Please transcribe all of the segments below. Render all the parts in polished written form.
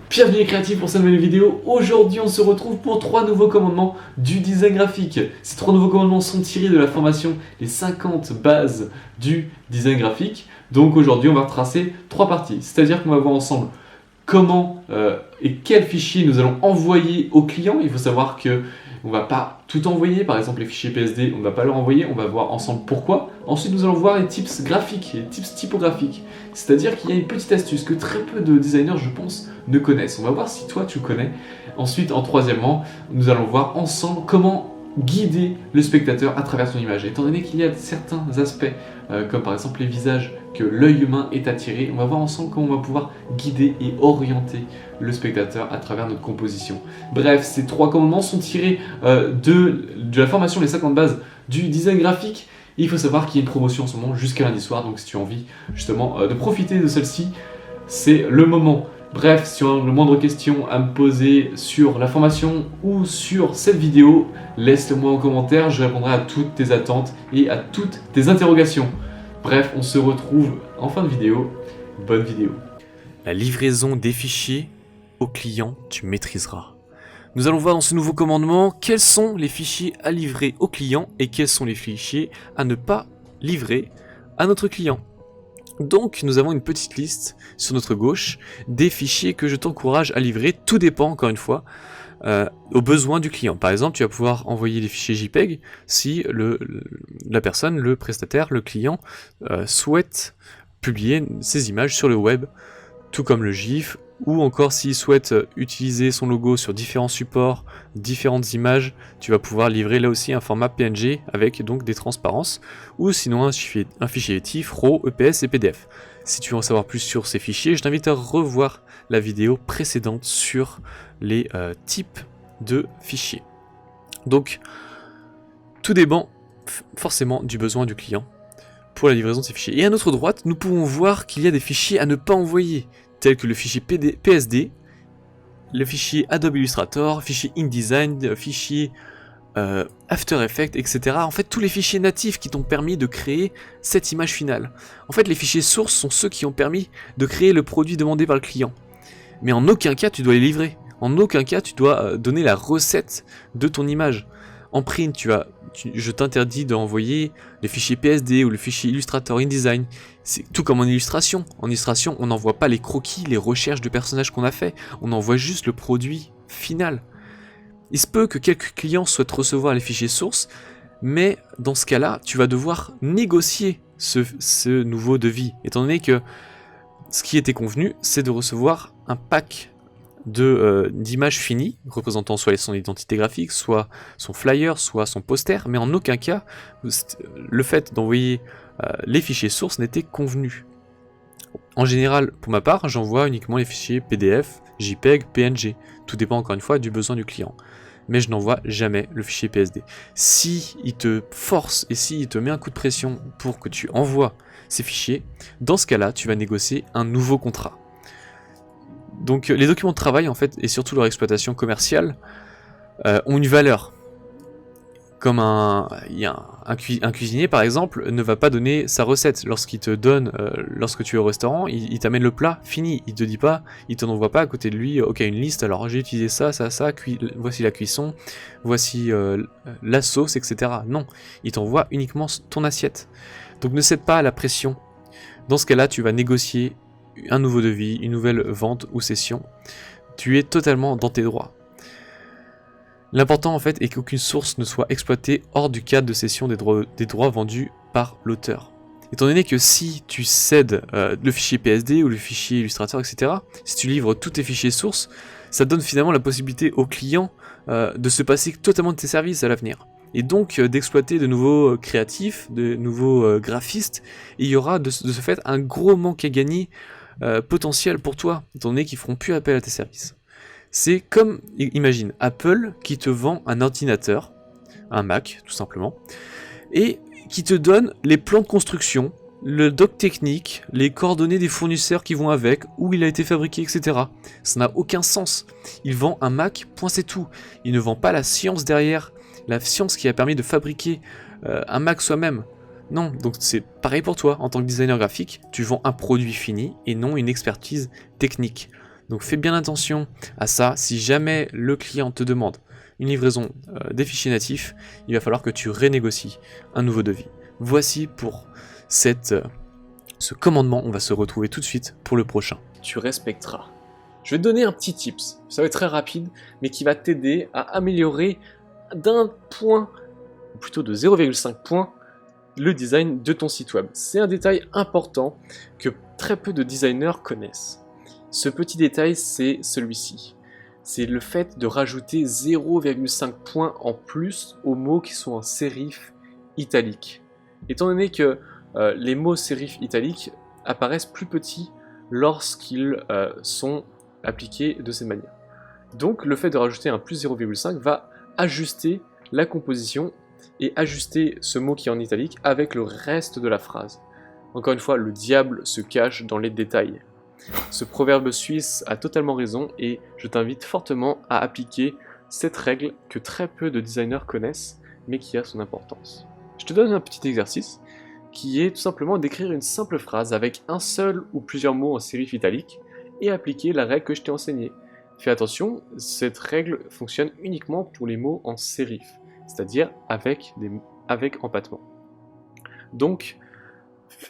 Bienvenue les créatifs pour cette nouvelle vidéo. Aujourd'hui on se retrouve pour 3 nouveaux commandements du design graphique. Ces 3 nouveaux commandements sont tirés de la formation Les 50 bases du design graphique. Donc aujourd'hui on va retracer 3 parties, c'est-à-dire qu'on va voir ensemble comment et quels fichiers nous allons envoyer aux clients. Il faut savoir que on ne va pas tout envoyer, par exemple les fichiers PSD, on ne va pas leur envoyer, on va voir ensemble pourquoi. Ensuite nous allons voir les tips graphiques, les tips typographiques. C'est-à-dire qu'il y a une petite astuce que très peu de designers, je pense, ne connaissent. On va voir si toi tu connais. Ensuite, en troisièmement, nous allons voir ensemble comment guider le spectateur à travers son image. Étant donné qu'il y a certains aspects, comme par exemple les visages, que l'œil humain est attiré, on va voir ensemble comment on va pouvoir guider et orienter le spectateur à travers notre composition. Bref, ces 3 commandements sont tirés de la formation Les 50 bases du design graphique. Et il faut savoir qu'il y a une promotion en ce moment jusqu'à lundi soir, donc si tu as envie justement de profiter de celle-ci, c'est le moment. Bref, si tu as le moindre question à me poser sur la formation ou sur cette vidéo, laisse-le moi en commentaire, je répondrai à toutes tes attentes et à toutes tes interrogations. Bref, on se retrouve en fin de vidéo. Bonne vidéo. La livraison des fichiers au client, tu maîtriseras. Nous allons voir dans ce nouveau commandement quels sont les fichiers à livrer au client et quels sont les fichiers à ne pas livrer à notre client. Donc nous avons une petite liste sur notre gauche des fichiers que je t'encourage à livrer. Tout dépend encore une fois aux besoins du client. Par exemple, tu vas pouvoir envoyer les fichiers JPEG si la personne, le prestataire, le client souhaite publier ces images sur le web, tout comme le GIF, ou encore s'il souhaite utiliser son logo sur différents supports, différentes images, tu vas pouvoir livrer là aussi un format PNG avec donc des transparences, ou sinon un fichier TIFF, RAW, EPS et PDF. Si tu veux en savoir plus sur ces fichiers, je t'invite à revoir la vidéo précédente sur les types de fichiers. Donc, tout dépend forcément du besoin du client pour la livraison de ces fichiers. Et à notre droite, nous pouvons voir qu'il y a des fichiers à ne pas envoyer, tels que le fichier PSD, le fichier Adobe Illustrator, le fichier InDesign, le fichier After Effects, etc. En fait, tous les fichiers natifs qui t'ont permis de créer cette image finale. En fait, les fichiers sources sont ceux qui ont permis de créer le produit demandé par le client. Mais en aucun cas, tu dois les livrer. En aucun cas, tu dois donner la recette de ton image. En print, je t'interdis d'envoyer le fichier PSD ou le fichier Illustrator InDesign. C'est tout comme en illustration. En illustration, on n'envoie pas les croquis, les recherches de personnages qu'on a fait. On envoie juste le produit final. Il se peut que quelques clients souhaitent recevoir les fichiers sources, mais dans ce cas-là, tu vas devoir négocier ce nouveau devis, étant donné que ce qui était convenu, c'est de recevoir un pack d'images finies, représentant soit son identité graphique, soit son flyer, soit son poster, mais en aucun cas, le fait d'envoyer les fichiers sources n'était convenu. En général, pour ma part, j'envoie uniquement les fichiers PDF, JPEG, PNG. Tout dépend encore une fois du besoin du client. Mais je n'envoie jamais le fichier PSD. Si il te force et si il te met un coup de pression pour que tu envoies ces fichiers, dans ce cas-là, tu vas négocier un nouveau contrat. Donc les documents de travail, en fait, et surtout leur exploitation commerciale, ont une valeur. Comme un cuisinier, par exemple, ne va pas donner sa recette. Lorsqu'il te donne, lorsque tu es au restaurant, il t'amène le plat fini. Il te dit pas, il t'en envoie pas à côté de lui, ok, une liste, alors j'ai utilisé ça, voici la cuisson, voici la sauce, etc. Non, il t'envoie uniquement ton assiette. Donc ne cède pas à la pression. Dans ce cas-là, tu vas négocier un nouveau devis, une nouvelle vente ou cession. Tu es totalement dans tes droits. L'important en fait est qu'aucune source ne soit exploitée hors du cadre de cession des droits vendus par l'auteur. Étant donné que si tu cèdes le fichier PSD ou le fichier Illustrator, etc., si tu livres tous tes fichiers sources, ça donne finalement la possibilité au client de se passer totalement de tes services à l'avenir. Et donc d'exploiter de nouveaux créatifs, de nouveaux graphistes, et il y aura de ce fait un gros manque à gagner potentiel pour toi, étant donné qu'ils feront plus appel à tes services. C'est comme, imagine, Apple qui te vend un ordinateur, un Mac tout simplement, et qui te donne les plans de construction, le doc technique, les coordonnées des fournisseurs qui vont avec, où il a été fabriqué, etc. Ça n'a aucun sens. Il vend un Mac, point c'est tout. Il ne vend pas la science derrière, la science qui a permis de fabriquer un Mac soi-même. Non, donc c'est pareil pour toi, en tant que designer graphique, tu vends un produit fini et non une expertise technique. Donc fais bien attention à ça. Si jamais le client te demande une livraison des fichiers natifs, il va falloir que tu renégocies un nouveau devis. Voici pour ce commandement. On va se retrouver tout de suite pour le prochain. Tu respecteras. Je vais te donner un petit tips. Ça va être très rapide, mais qui va t'aider à améliorer d'un point, ou plutôt de 0,5 points, le design de ton site web. C'est un détail important que très peu de designers connaissent. Ce petit détail, c'est celui-ci. C'est le fait de rajouter 0,5 points en plus aux mots qui sont en sérif italique. Étant donné que les mots sérif italique apparaissent plus petits lorsqu'ils sont appliqués de cette manière. Donc le fait de rajouter un plus 0,5 va ajuster la composition et ajuster ce mot qui est en italique avec le reste de la phrase. Encore une fois, le diable se cache dans les détails. Ce proverbe suisse a totalement raison et je t'invite fortement à appliquer cette règle que très peu de designers connaissent mais qui a son importance. Je te donne un petit exercice qui est tout simplement d'écrire une simple phrase avec un seul ou plusieurs mots en sérif italique et appliquer la règle que je t'ai enseignée. Fais attention, cette règle fonctionne uniquement pour les mots en sérif, c'est-à-dire avec empattement. Donc,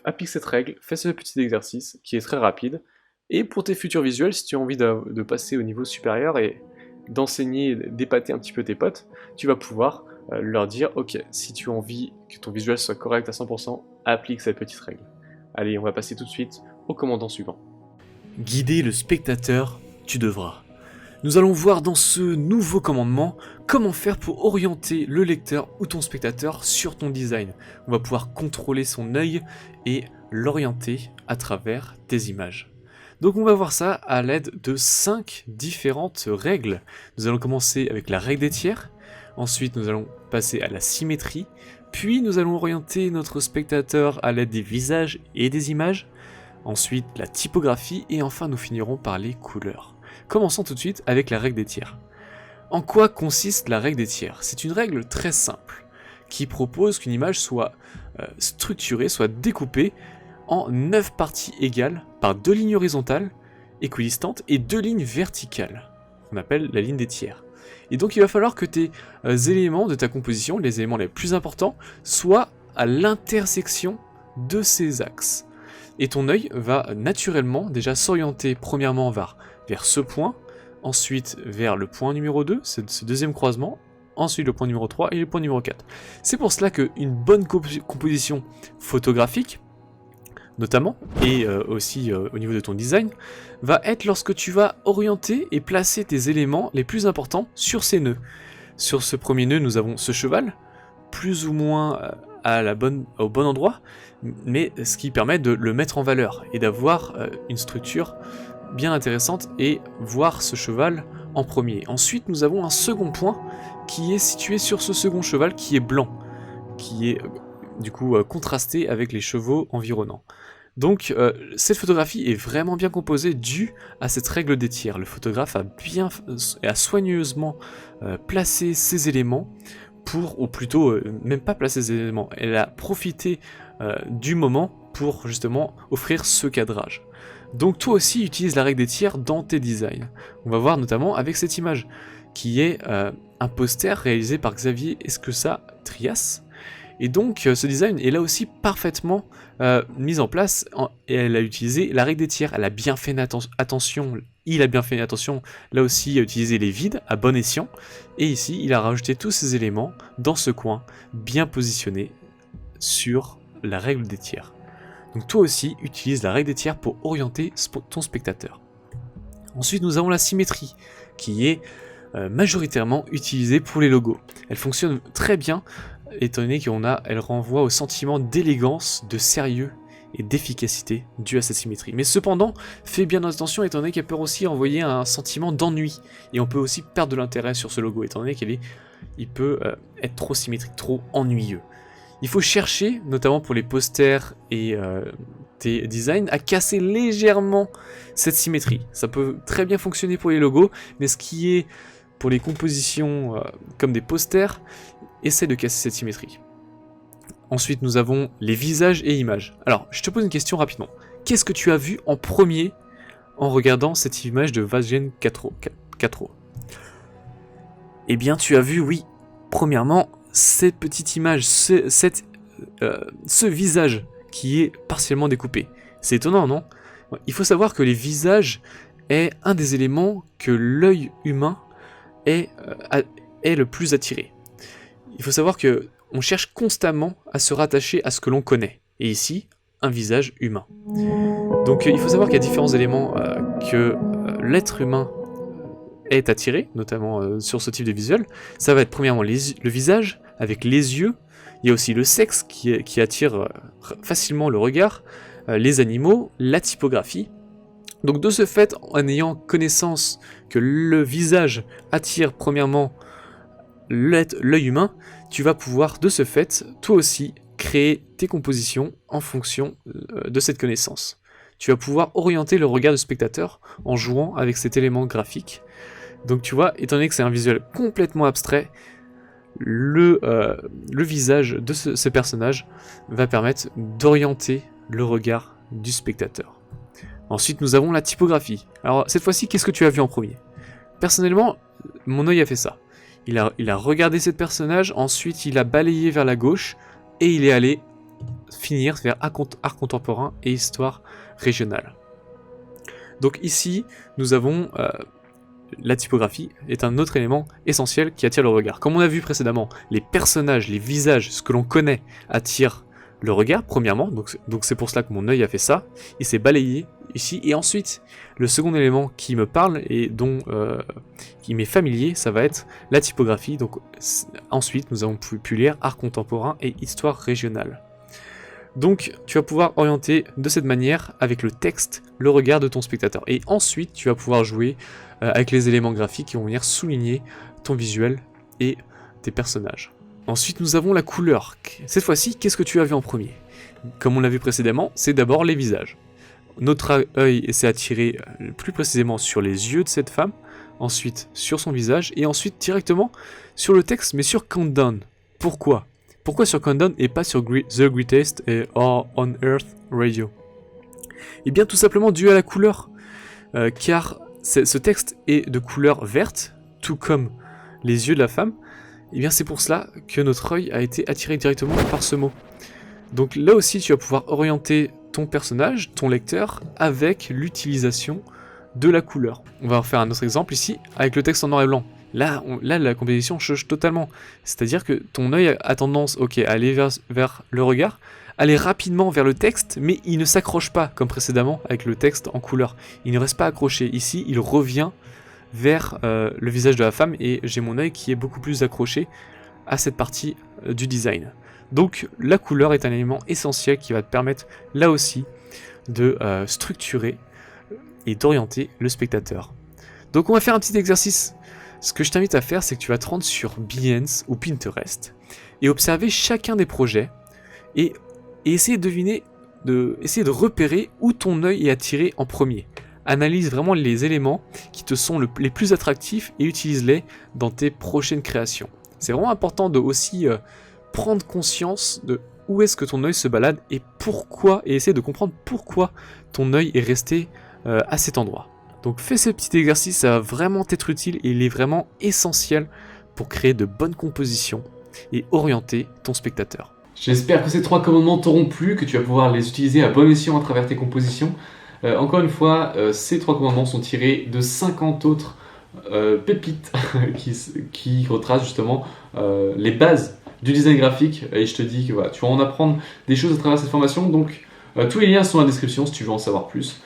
applique cette règle, fais ce petit exercice qui est très rapide. Et pour tes futurs visuels, si tu as envie de passer au niveau supérieur et d'enseigner, d'épater un petit peu tes potes, tu vas pouvoir leur dire « Ok, si tu as envie que ton visuel soit correct à 100%, applique cette petite règle. » Allez, on va passer tout de suite au commandant suivant. Guider le spectateur, tu devras. Nous allons voir dans ce nouveau commandement comment faire pour orienter le lecteur ou ton spectateur sur ton design. On va pouvoir contrôler son œil et l'orienter à travers tes images. Donc on va voir ça à l'aide de 5 différentes règles. Nous allons commencer avec la règle des tiers, ensuite nous allons passer à la symétrie, puis nous allons orienter notre spectateur à l'aide des visages et des images, ensuite la typographie et enfin nous finirons par les couleurs. Commençons tout de suite avec la règle des tiers. En quoi consiste la règle des tiers? C'est une règle très simple qui propose qu'une image soit structurée, soit découpée en 9 parties égales par 2 lignes horizontales équidistantes et 2 lignes verticales, qu'on appelle la ligne des tiers. Et donc il va falloir que tes éléments de ta composition, les éléments les plus importants, soient à l'intersection de ces axes. Et ton œil va naturellement déjà s'orienter premièrement vers ce point, ensuite vers le point numéro 2, ce deuxième croisement, ensuite le point numéro 3 et le point numéro 4. C'est pour cela qu'une bonne composition photographique, notamment, et aussi au niveau de ton design, va être lorsque tu vas orienter et placer tes éléments les plus importants sur ces nœuds. Sur ce premier nœud, nous avons ce cheval, plus ou moins au bon endroit, mais ce qui permet de le mettre en valeur et d'avoir une structure bien intéressante et voir ce cheval en premier. Ensuite, nous avons un second point qui est situé sur ce second cheval qui est blanc, qui est du coup contrasté avec les chevaux environnants. Donc cette photographie est vraiment bien composée due à cette règle des tiers. Le photographe a soigneusement placé ces éléments ou plutôt même pas placé ces éléments, elle a profité du moment pour justement offrir ce cadrage. Donc toi aussi utilise la règle des tiers dans tes designs. On va voir notamment avec cette image qui est un poster réalisé par Xavier Esquessa Trias. Et donc ce design est là aussi parfaitement mis en place et elle a utilisé la règle des tiers. Elle a bien fait attention, il a bien fait attention là aussi à utiliser les vides à bon escient. Et ici il a rajouté tous ces éléments dans ce coin bien positionné sur la règle des tiers. Donc toi aussi utilise la règle des tiers pour orienter ton spectateur. Ensuite nous avons la symétrie qui est majoritairement utilisée pour les logos. Elle fonctionne très bien étant donné qu'elle renvoie au sentiment d'élégance, de sérieux et d'efficacité dû à cette symétrie. Mais cependant, fais bien attention étant donné qu'elle peut aussi envoyer un sentiment d'ennui et on peut aussi perdre de l'intérêt sur ce logo étant donné qu'il peut être trop symétrique, trop ennuyeux. Il faut chercher, notamment pour les posters et tes designs, à casser légèrement cette symétrie. Ça peut très bien fonctionner pour les logos, mais ce qui est pour les compositions comme des posters, essaie de casser cette symétrie. Ensuite, nous avons les visages et images. Alors, je te pose une question rapidement. Qu'est-ce que tu as vu en premier en regardant cette image de Vazgen 4O? Eh bien, tu as vu, oui, premièrement, cette petite image, ce visage qui est partiellement découpé. C'est étonnant, non? Il faut savoir que les visages est un des éléments que l'œil humain est le plus attiré. Il faut savoir que on cherche constamment à se rattacher à ce que l'on connaît. Et ici, un visage humain. Donc il faut savoir qu'il y a différents éléments que l'être humain est attiré, notamment sur ce type de visuel. Ça va être premièrement le visage, avec les yeux. Il y a aussi le sexe qui attire facilement le regard, les animaux, la typographie. Donc de ce fait, en ayant connaissance que le visage attire premièrement l'œil humain, tu vas pouvoir de ce fait, toi aussi, créer tes compositions en fonction de cette connaissance. Tu vas pouvoir orienter le regard du spectateur en jouant avec cet élément graphique. Donc tu vois, étant donné que c'est un visuel complètement abstrait, le visage de ce personnage va permettre d'orienter le regard du spectateur. Ensuite, nous avons la typographie. Alors, cette fois-ci, qu'est-ce que tu as vu en premier? Personnellement, mon œil a fait ça. Il a regardé ce personnage, ensuite il a balayé vers la gauche, et il est allé finir vers art contemporain et histoire régionale. Donc ici, nous avons la typographie est un autre élément essentiel qui attire le regard. Comme on a vu précédemment, les personnages, les visages, ce que l'on connaît attirent le regard, premièrement, donc c'est pour cela que mon œil a fait ça, il s'est balayé ici, et ensuite, le second élément qui me parle et qui m'est familier, ça va être la typographie, donc ensuite nous avons pu lire art contemporain et histoire régionale. Donc tu vas pouvoir orienter de cette manière, avec le texte, le regard de ton spectateur, et ensuite tu vas pouvoir jouer avec les éléments graphiques qui vont venir souligner ton visuel et tes personnages. Ensuite, nous avons la couleur. Cette fois-ci, qu'est-ce que tu as vu en premier? Comme on l'a vu précédemment, c'est d'abord les visages. Notre œil s'est attiré plus précisément sur les yeux de cette femme, ensuite sur son visage, et ensuite directement sur le texte, mais sur Countdown. Pourquoi? Pourquoi sur Countdown et pas sur The Greatest et All on Earth Radio? Eh bien, tout simplement dû à la couleur, car ce texte est de couleur verte, tout comme les yeux de la femme. Et bien c'est pour cela que notre œil a été attiré directement par ce mot. Donc là aussi tu vas pouvoir orienter ton personnage, ton lecteur, avec l'utilisation de la couleur. On va refaire un autre exemple ici, avec le texte en noir et blanc. Là la composition change totalement. C'est-à-dire que ton œil a tendance à aller vers le regard, aller rapidement vers le texte, mais il ne s'accroche pas, comme précédemment avec le texte en couleur. Il ne reste pas accroché. Ici, il revient vers le visage de la femme, et j'ai mon œil qui est beaucoup plus accroché à cette partie du design. Donc la couleur est un élément essentiel qui va te permettre là aussi de structurer et d'orienter le spectateur. Donc on va faire un petit exercice. Ce que je t'invite à faire, c'est que tu vas te rendre sur Behance ou Pinterest et observer chacun des projets et essayer de deviner, essayer de repérer où ton œil est attiré en premier. Analyse vraiment les éléments qui te sont les plus attractifs et utilise-les dans tes prochaines créations. C'est vraiment important de aussi prendre conscience de où est-ce que ton œil se balade et pourquoi, et essayer de comprendre pourquoi ton œil est resté à cet endroit. Donc fais ce petit exercice, ça va vraiment t'être utile et il est vraiment essentiel pour créer de bonnes compositions et orienter ton spectateur. J'espère que ces 3 commandements t'auront plu, que tu vas pouvoir les utiliser à bon escient à travers tes compositions. Encore une fois, ces 3 commandements sont tirés de 50 autres pépites qui retracent justement les bases du design graphique, et je te dis que voilà, tu vas en apprendre des choses à travers cette formation, donc tous les liens sont dans la description si tu veux en savoir plus.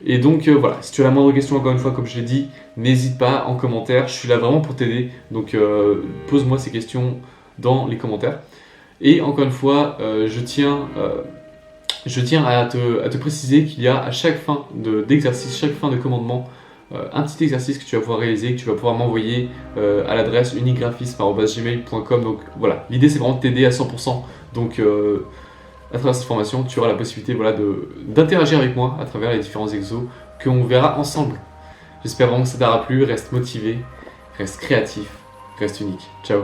Et donc voilà, si tu as la moindre question, encore une fois, comme je l'ai dit, n'hésite pas en commentaire, je suis là vraiment pour t'aider, donc pose-moi ces questions dans les commentaires. Et encore une fois, je tiens à te préciser qu'il y a à chaque fin d'exercice, chaque fin de commandement, un petit exercice que tu vas pouvoir réaliser, que tu vas pouvoir m'envoyer à l'adresse uniquegraphisme@gmail.com. Donc voilà, l'idée c'est vraiment de t'aider à 100%. Donc à travers cette formation, tu auras la possibilité d'interagir avec moi à travers les différents exos qu'on verra ensemble. J'espère vraiment que ça t'aura plu, reste motivé, reste créatif, reste unique. Ciao.